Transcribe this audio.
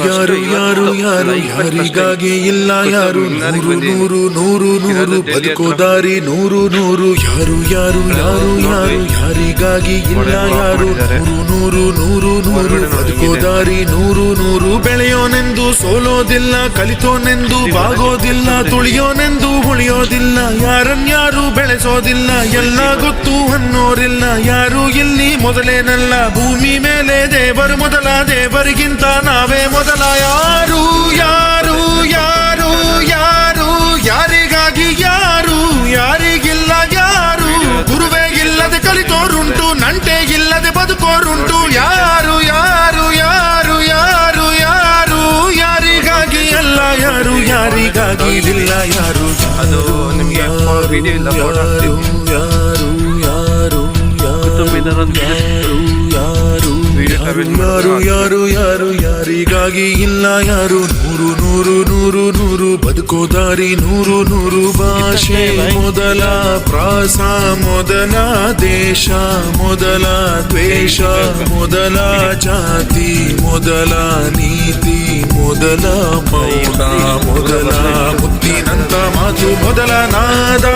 ಯಾರು ಯಾರು ಯಾರು ಯಾರಿಗಾಗಿ ಇಲ್ಲ ಯಾರು ನೂರು ನೂರು ನೂರು ನೂರು ಬದುಕೋ ದಾರಿ ನೂರು ನೂರು ಯಾರು ಯಾರು ಯಾರು ಯಾರು ಯಾರಿಗಾಗಿ ಇಲ್ಲ ಯಾರು ನೂರು ನೂರು ನೂರು ನೂರು ಬದುಕೋ ದಾರಿ ನೂರು ನೂರು ಬೆಳೆಯೋನೆಂದು ಸೋಲೋದಿಲ್ಲ ಕಲಿತೋನೆಂದು ಬಾಗೋದಿಲ್ಲ ತುಳಿಯೋನೆಂದು ಉಳಿಯೋದಿಲ್ಲ ಯಾರನ್ಯಾರು ಬೆಳೆಸೋದಿಲ್ಲ ಎಲ್ಲ ಗೊತ್ತು ಅನ್ನೋರಿಲ್ಲ ಯಾರು ಇಲ್ಲಿ ಮೊದಲೇನಲ್ಲ ಭೂಮಿ ಮೇಲೆ ದೇವರು ಮೊದಲ ದೇವರಿಗಿಂತ ನಾವೇ ಮೊದಲ ಯಾರು ಯಾರು ಯಾರು ಯಾರು ಯಾರಿಗಾಗಿ ಯಾರು ಯಾರಿಗಿಲ್ಲ ಯಾರು ಗುರುವೇ ಇಲ್ಲದೆ ಕಲಿತೋರುಂಟು ನಂಟೆ ಇಲ್ಲದೆ ಬದುಕೋರುಂಟು ಯಾರು ಯಾರು ಯಾರು ಯಾರು ಯಾರು ಯಾರಿಗಾಗಿ ಅಲ್ಲ ಯಾರು ಯಾರಿಗಾಗಿ ಇಲ್ಲ ಯಾರು ಅದು ನಿಮಗೆ ವಿಡಿಯೋ ಇಲ್ಲ ಫೋಟೋ ಹಾಕ್ತೀನಿ. ಯಾರು ಯಾರು ಯಾರು ಯಾರು ಯಾರು ಯಾರಿಗಾಗಿ ಇಲ್ಲ ಯಾರು ನೂರು ನೂರು ನೂರು ನೂರು ಬದುಕೋ ದಾರಿ ನೂರು ನೂರು ಭಾಷೆ ಮೊದಲ ಪ್ರಾಸ ಮೊದಲ ದೇಶ ಮೊದಲ ದ್ವೇಷ ಮೊದಲ ಜಾತಿ ಮೊದಲ ನೀತಿ ಮೊದಲ ಮೌನ ಮೊದಲ ಮುತ್ತಿನಂತ ಮಾತು ಮೊದಲ ನಾದ